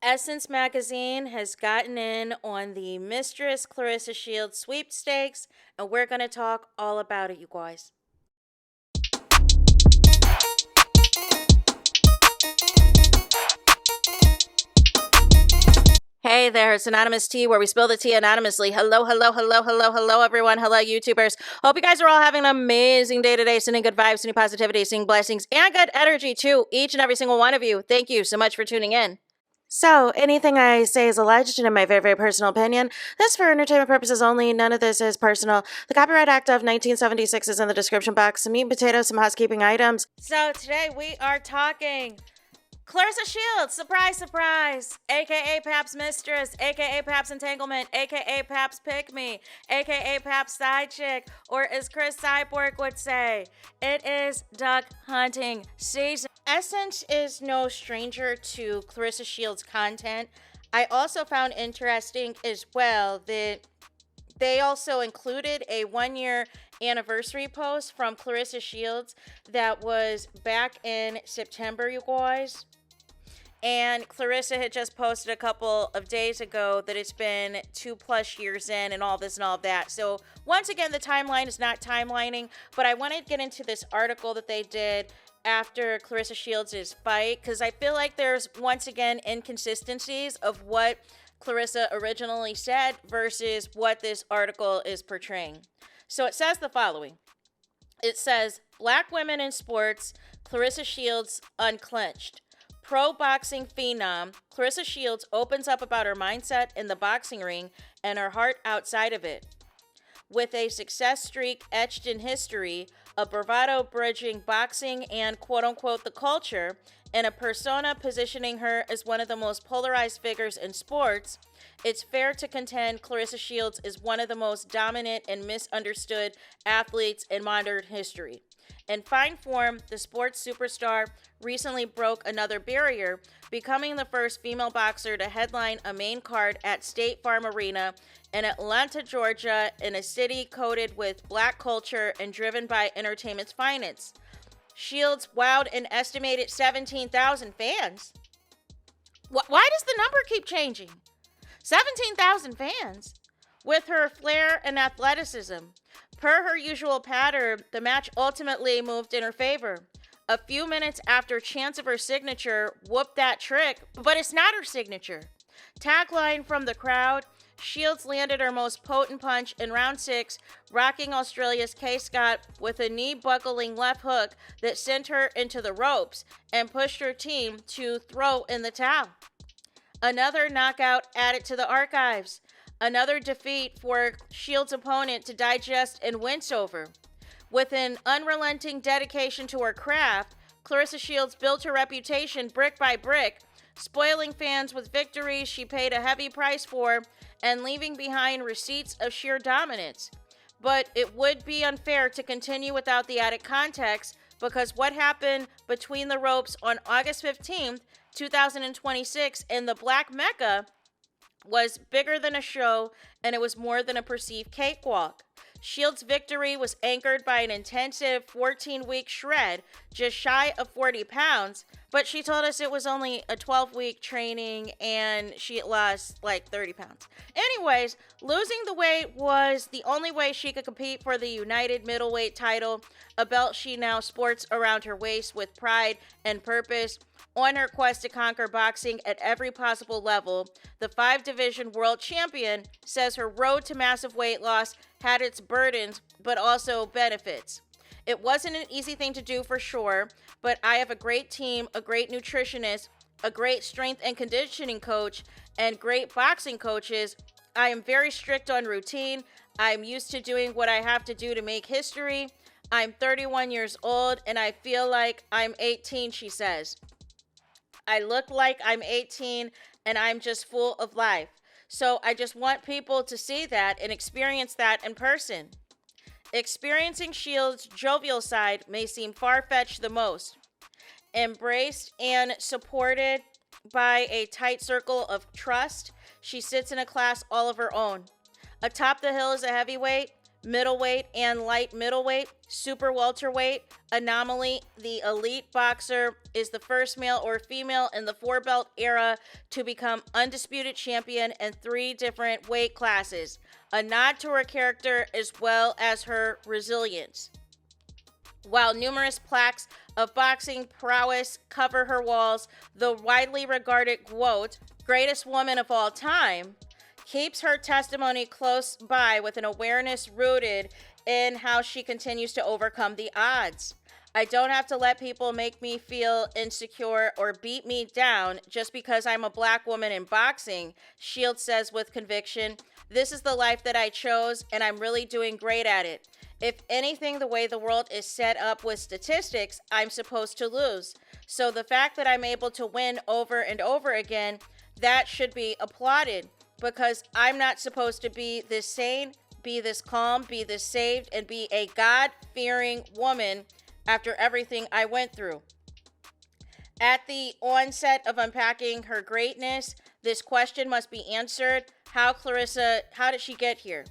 Essence Magazine has gotten in on the Mistress Claressa Shields sweepstakes, and we're going to talk all about it, you guys. Hey there, it's Anonymous Tea, where we spill the tea anonymously. Hello, hello, hello, hello, hello, everyone. Hello, YouTubers. Hope you guys are all having an amazing day today, sending good vibes, sending positivity, sending blessings, and good energy to each and every single one of you. Thank you so much for tuning in. So, anything I say is alleged and in my very, very personal opinion. This for entertainment purposes only. None of this is personal. The Copyright Act of 1976 is in the description box. Some meat and potatoes, some housekeeping items. So, today we are talking Claressa Shields, surprise, surprise, aka Pap's Mistress, aka Pap's Entanglement, aka Pap's Pick Me, aka Pap's Side Chick, or as Chris Cyborg would say, it is duck hunting season. Essence is no stranger to Claressa Shields' content. I also found interesting as well that they also included a 1-year anniversary post from Claressa Shields that was back in September, you guys. And Claressa had just posted a couple of days ago that it's been 2+ years in and all this and all that. So once again, the timeline is not timelining, but I want to get into this article that they did after Claressa Shields' fight, because I feel like there's once again inconsistencies of what Claressa originally said versus what this article is portraying. So it says the following. It says, Black women in sports, Claressa Shields unclinched. Pro boxing phenom, Claressa Shields opens up about her mindset in the boxing ring and her heart outside of it. With a success streak etched in history, a bravado bridging boxing and quote-unquote the culture, and a persona positioning her as one of the most polarized figures in sports, it's fair to contend Claressa Shields is one of the most dominant and misunderstood athletes in modern history. In fine form, the sports superstar recently broke another barrier, becoming the first female boxer to headline a main card at State Farm Arena in Atlanta, Georgia, in a city coated with black culture and driven by entertainment's finest. Shields wowed an estimated 17,000 fans. Why does the number keep changing? 17,000 fans. With her flair and athleticism. Per her usual pattern, the match ultimately moved in her favor. A few minutes after chance of her signature, whoop that trick, but it's not her signature. Tagline from the crowd, Shields landed her most potent punch in round 6, rocking Australia's Kay Scott with a knee-buckling left hook that sent her into the ropes and pushed her team to throw in the towel. Another knockout added to the archives. Another defeat for Shields' opponent to digest and wince over. With an unrelenting dedication to her craft, Claressa Shields built her reputation brick by brick, spoiling fans with victories she paid a heavy price for and leaving behind receipts of sheer dominance. But it would be unfair to continue without the added context, because what happened between the ropes on August 15th, 2026 in the Black Mecca was bigger than a show, and it was more than a perceived cakewalk. Shields' victory was anchored by an intensive 14-week shred, just shy of 40 pounds, but she told us it was only a 12-week training and she lost like 30 pounds. Anyways, losing the weight was the only way she could compete for the United Middleweight title, a belt she now sports around her waist with pride and purpose. On her quest to conquer boxing at every possible level, the 5-division world champion says her road to massive weight loss had its burdens, but also benefits. It wasn't an easy thing to do for sure, but I have a great team, a great nutritionist, a great strength and conditioning coach, and great boxing coaches. I am very strict on routine. I'm used to doing what I have to do to make history. I'm 31 years old, and I feel like I'm 18, she says. I look like I'm 18 and I'm just full of life. So I just want people to see that and experience that in person. Experiencing Shields' jovial side may seem far-fetched the most. Embraced and supported by a tight circle of trust, she sits in a class all of her own. Atop the hill is a heavyweight, middleweight and light middleweight, super welterweight, anomaly. The elite boxer is the first male or female in the four belt era to become undisputed champion in 3 different weight classes. A nod to her character as well as her resilience. While numerous plaques of boxing prowess cover her walls, the widely regarded quote, greatest woman of all time, keeps her testimony close by with an awareness rooted in how she continues to overcome the odds. I don't have to let people make me feel insecure or beat me down just because I'm a black woman in boxing, Shields says with conviction. This is the life that I chose, and I'm really doing great at it. If anything, the way the world is set up with statistics, I'm supposed to lose. So the fact that I'm able to win over and over again, that should be applauded, because I'm not supposed to be this sane, be this calm, be this saved, and be a God-fearing woman after everything I went through. At the onset of unpacking her greatness, this question must be answered. How did she get here?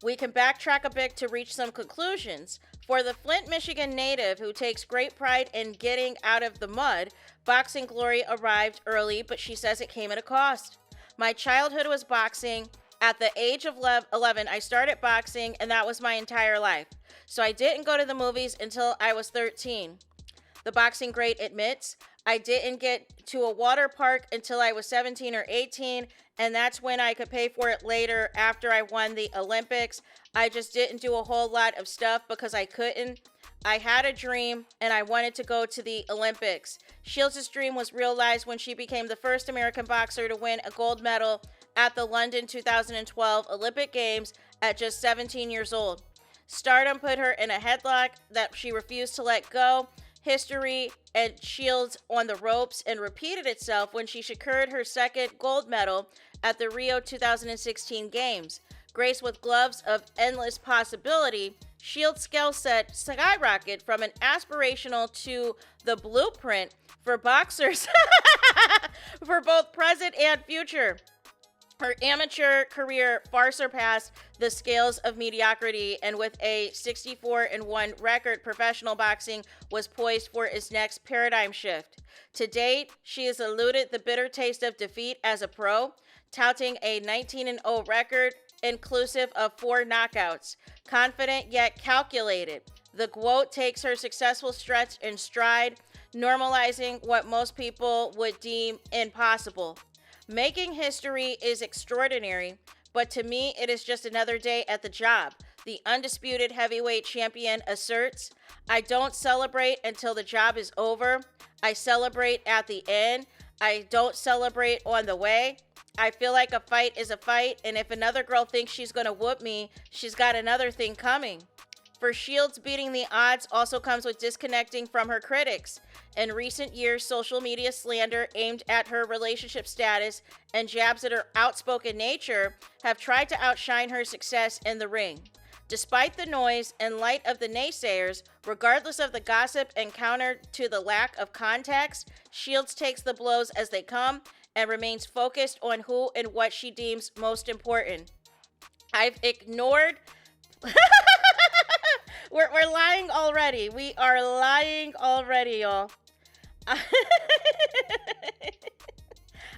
We can backtrack a bit to reach some conclusions. For the Flint, Michigan native who takes great pride in getting out of the mud, boxing glory arrived early, but she says it came at a cost. My childhood was boxing. At the age of 11, I started boxing, and that was my entire life. So I didn't go to the movies until I was 13. The boxing great admits, I didn't get to a water park until I was 17 or 18, and that's when I could pay for it later after I won the Olympics. I just didn't do a whole lot of stuff because I couldn't. I had a dream, and I wanted to go to the Olympics. Shields' dream was realized when she became the first American boxer to win a gold medal at the London 2012 Olympic Games at just 17 years old. Stardom put her in a headlock that she refused to let go. History and Shields on the ropes and repeated itself when she secured her second gold medal at the Rio 2016 Games. Graced with gloves of endless possibility, Shields' skill set skyrocketed from an aspirational to the blueprint for boxers for both present and future. Her amateur career far surpassed the scales of mediocrity, and with a 64-1 record, professional boxing was poised for its next paradigm shift. To date, she has eluded the bitter taste of defeat as a pro, touting a 19-0 record inclusive of 4 knockouts. Confident yet calculated, the quote takes her successful stretch in stride, normalizing what most people would deem impossible. Making history is extraordinary, but to me, it is just another day at the job. The undisputed heavyweight champion asserts, I don't celebrate until the job is over. I celebrate at the end. I don't celebrate on the way. I feel like a fight is a fight, and if another girl thinks she's going to whoop me, she's got another thing coming. For Shields, beating the odds also comes with disconnecting from her critics. In recent years, social media slander aimed at her relationship status and jabs at her outspoken nature have tried to outshine her success in the ring. Despite the noise and light of the naysayers, regardless of the gossip and counter to the lack of context, Shields takes the blows as they come and remains focused on who and what she deems most important. I've ignored... We're lying already. We are lying already, y'all.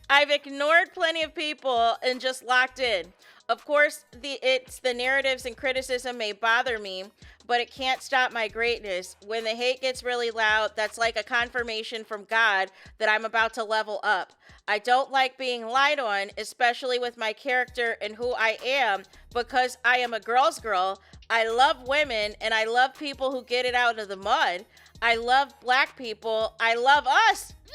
I've ignored plenty of people and just locked in. Of course, the narratives and criticism may bother me, but it can't stop my greatness. When the hate gets really loud, that's like a confirmation from God that I'm about to level up. I don't like being lied on, especially with my character and who I am, because I am a girl's girl. I love women, and I love people who get it out of the mud. I love black people. I love us. No.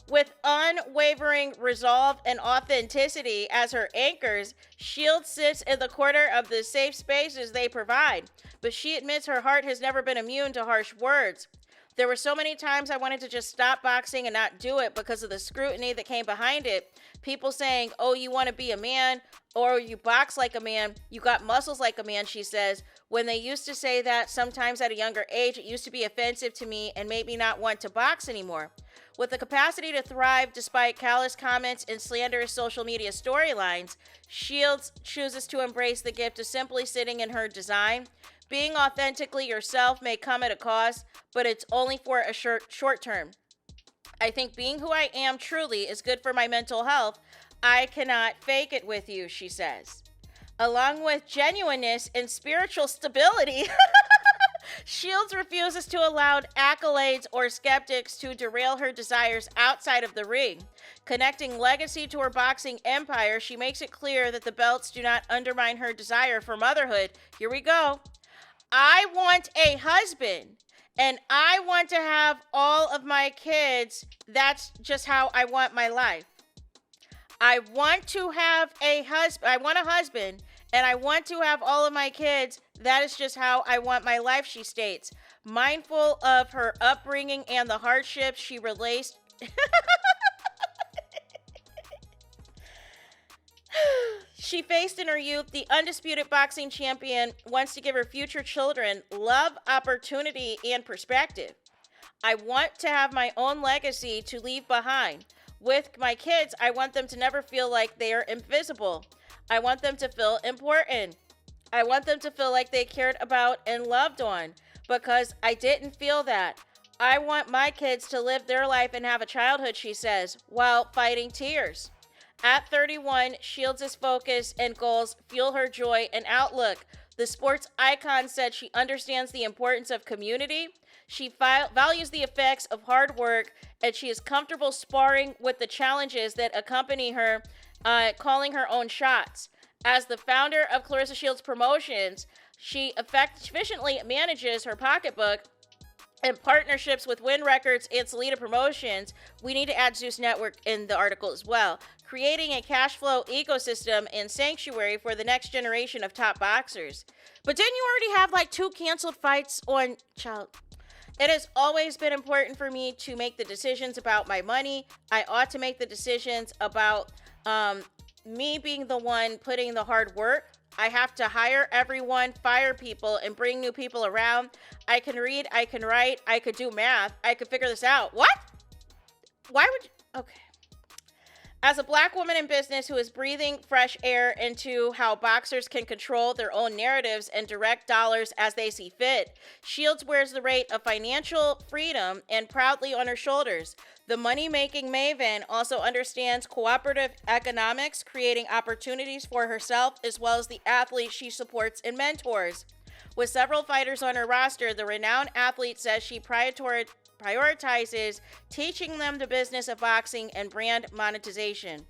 With unwavering resolve and authenticity as her anchors, Shields sits in the corner of the safe spaces they provide. But she admits her heart has never been immune to harsh words. There were so many times I wanted to just stop boxing and not do it because of the scrutiny that came behind it. People saying, oh, you want to be a man, or you box like a man, you got muscles like a man, she says. When they used to say that, sometimes at a younger age, it used to be offensive to me and made me not want to box anymore. With the capacity to thrive despite callous comments and slanderous social media storylines, Shields chooses to embrace the gift of simply sitting in her design. Being authentically yourself may come at a cost, but it's only for a short term. I think being who I am truly is good for my mental health. I cannot fake it with you, she says. Along with genuineness and spiritual stability, Shields refuses to allow accolades or skeptics to derail her desires outside of the ring. Connecting legacy to her boxing empire, she makes it clear that the belts do not undermine her desire for motherhood. Here we go. I want a husband, and I want to have all of my kids. That's just how I want my life. I want to have a husband. I want a husband, and I want to have all of my kids. That is just how I want my life, she states. Mindful of her upbringing and the hardships she relates. She faced in her youth, the undisputed boxing champion wants to give her future children love, opportunity, and perspective. I want to have my own legacy to leave behind. With my kids, I want them to never feel like they are invisible. I want them to feel important. I want them to feel like they cared about and loved on, because I didn't feel that. I want my kids to live their life and have a childhood, she says, while fighting tears. At 31, Shields' focus and goals fuel her joy and outlook. The sports icon said she understands the importance of community. She values the effects of hard work, and she is comfortable sparring with the challenges that accompany her, calling her own shots. As the founder of Claressa Shields Promotions, she efficiently manages her pocketbook and partnerships with Win Records and Salida Promotions. We need to add Zeus Network in the article as well, creating a cash flow ecosystem and sanctuary for the next generation of top boxers. But didn't you already have like 2 canceled fights on child? It has always been important for me to make the decisions about my money. I ought to make the decisions about me being the one putting the hard work. I have to hire everyone, fire people, and bring new people around. I can read, I can write, I could do math, I could figure this out. What? Why would you? Okay. As a black woman in business who is breathing fresh air into how boxers can control their own narratives and direct dollars as they see fit, Shields wears the weight of financial freedom and proudly on her shoulders. The money-making maven also understands cooperative economics, creating opportunities for herself as well as the athletes she supports and mentors. With several fighters on her roster, the renowned athlete says she prioritizes teaching them the business of boxing and brand monetization.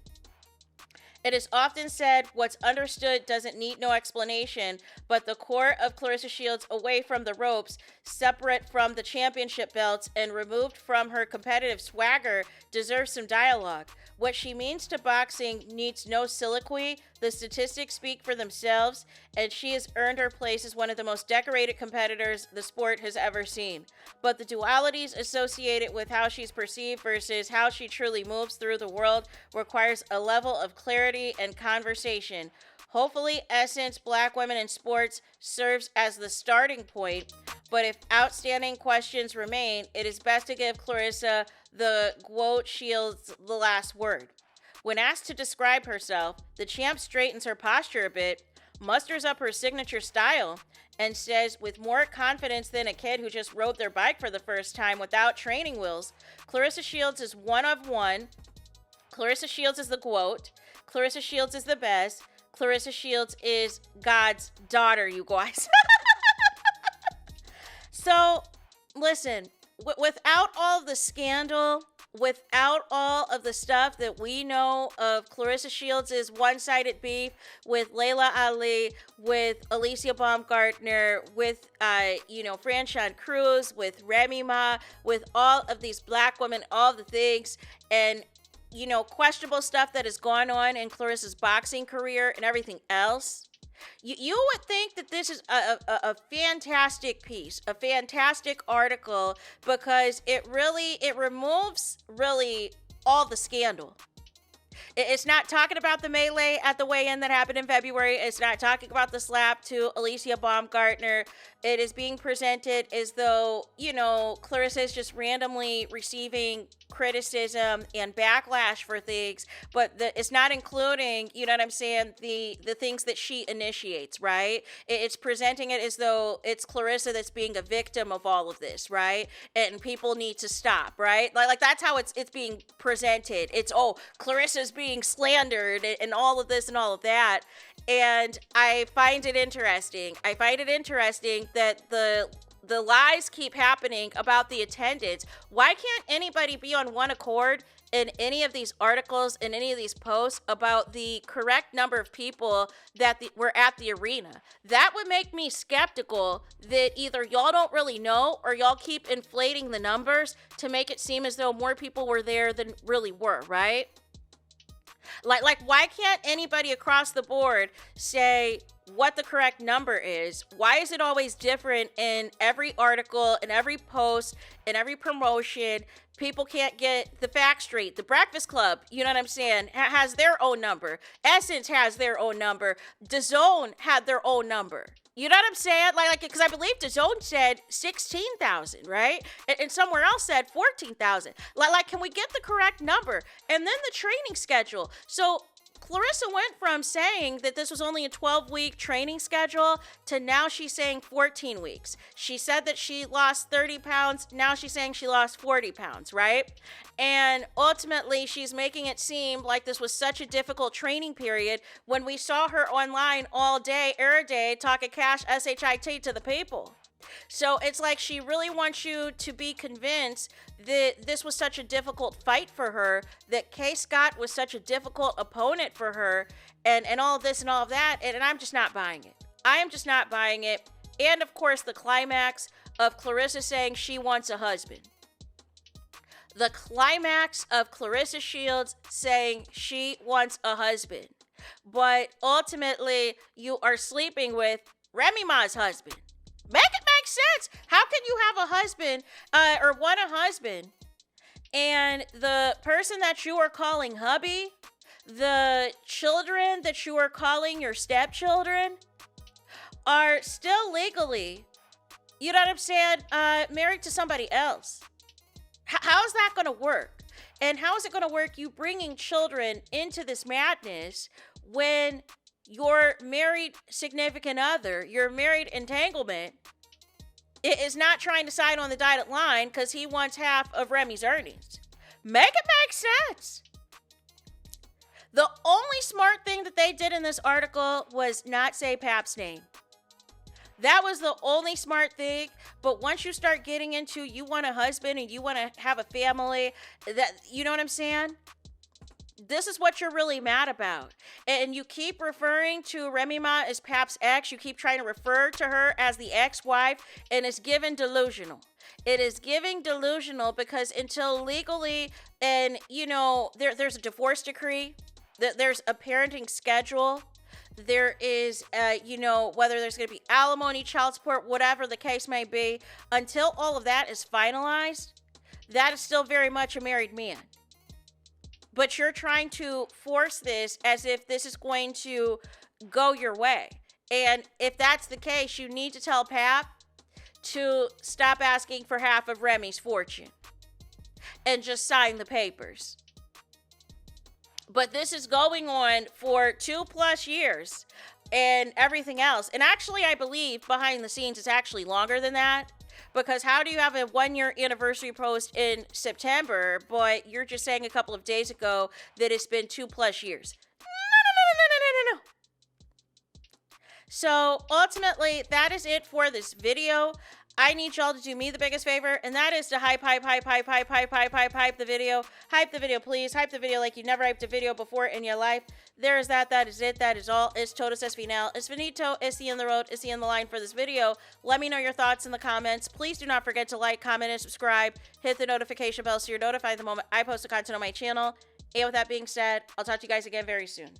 It is often said what's understood doesn't need no explanation, but the core of Claressa Shields, away from the ropes, separate from the championship belts, and removed from her competitive swagger, deserves some dialogue. What she means to boxing needs no soliloquy. The statistics speak for themselves, and she has earned her place as one of the most decorated competitors the sport has ever seen. But the dualities associated with how she's perceived versus how she truly moves through the world requires a level of clarity and conversation. Hopefully, Essence Black Women in Sports serves as the starting point, but if outstanding questions remain, it is best to give Claressa the quote Shields the last word. When asked to describe herself, the champ straightens her posture a bit, musters up her signature style, and says with more confidence than a kid who just rode their bike for the first time without training wheels, Claressa Shields is one of one. Claressa Shields is the quote. Claressa Shields is the best. Claressa Shields is God's daughter, you guys. So, listen, without all the scandal, without all of the stuff that we know of Claressa Shields' one-sided beef with Layla Ali, with Alicia Baumgartner, with, Franchon Cruz, with Remy Ma, with all of these black women, all the things, and questionable stuff that has gone on in Claressa's boxing career and everything else. You would think that this is a fantastic piece, a fantastic article, because it removes really all the scandal. It's not talking about the melee at the weigh-in that happened in February. It's not talking about the slap to Alicia Baumgartner. it is being presented as though, you know, Claressa is just randomly receiving criticism and backlash for things, but it's not including, you know what I'm saying, the things that she initiates, right? It's presenting it as though it's Claressa that's being a victim of all of this, right? And people need to stop, right? Like that's how it's being presented. It's, oh, Claressa's being slandered and all of this and all of that. And I find it interesting. I find it interesting that the lies keep happening about the attendance. Why can't anybody be on one accord in any of these articles, in any of these posts about the correct number of people that were at the arena? That would make me skeptical that either y'all don't really know or y'all keep inflating the numbers to make it seem as though more people were there than really were, right? Like why can't anybody across the board say what the correct number is? Why is it always different in every article, in every post, in every promotion? People can't get the facts straight. The Breakfast Club, you know what I'm saying, has their own number. Essence has their own number. DAZN had their own number. You know what I'm saying? Like, because I believe DAZN said 16,000, right? And somewhere else said 14,000. Like, can we get the correct number? And then the training schedule. So Claressa went from saying that this was only a 12-week training schedule to now she's saying 14 weeks. She said that she lost 30 pounds. Now she's saying she lost 40 pounds, right? And ultimately, she's making it seem like this was such a difficult training period when we saw her online all day, every day, talking cash SHIT to the people. So it's like she really wants you to be convinced that this was such a difficult fight for her, that Kay Scott was such a difficult opponent for her, and all of this and all of that, and I'm just not buying it. I am just not buying it. And of course, the climax of Claressa saying she wants a husband. The climax of Claressa Shields saying she wants a husband. But ultimately, you are sleeping with Remy Ma's husband. Make it make sense. How can you have a husband or want a husband and the person that you are calling hubby, the children that you are calling your stepchildren are still legally, you know what I'm saying, married to somebody else? How is that going to work? And how is it going to work you bringing children into this madness when your married significant other, your married entanglement, is not trying to sign on the dotted line because he wants half of Remy's earnings? Make it make sense. The only smart thing that they did in this article was not say Pap's name. That was the only smart thing. But once you start getting into you want a husband and you want to have a family, that, you know what I'm saying? This is what you're really mad about. And you keep referring to Remy Ma as Pap's ex. You keep trying to refer to her as the ex-wife, and it's given delusional. It is giving delusional because until legally, and you know, there's a divorce decree, there's a parenting schedule, there is, you know, whether there's going to be alimony, child support, whatever the case may be, until all of that is finalized, that is still very much a married man. But you're trying to force this as if this is going to go your way. And if that's the case, you need to tell Pap to stop asking for half of Remy's fortune and just sign the papers. But this is going on for 2+ years and everything else. And actually, I believe behind the scenes, it's actually longer than that. Because how do you have a 1-year anniversary post in September, but you're just saying a couple of days ago that it's been 2+ years? No. So ultimately, that is it for this video. I need y'all to do me the biggest favor, and that is to hype the video. Hype the video, please. Hype the video like you never hyped a video before in your life. There is that. That is it. That is all. It's todos es final. It's finito. It's the end of the road. It's the end of the line for this video. Let me know your thoughts in the comments. Please do not forget to like, comment, and subscribe. Hit the notification bell so you're notified the moment I post the content on my channel. And with that being said, I'll talk to you guys again very soon.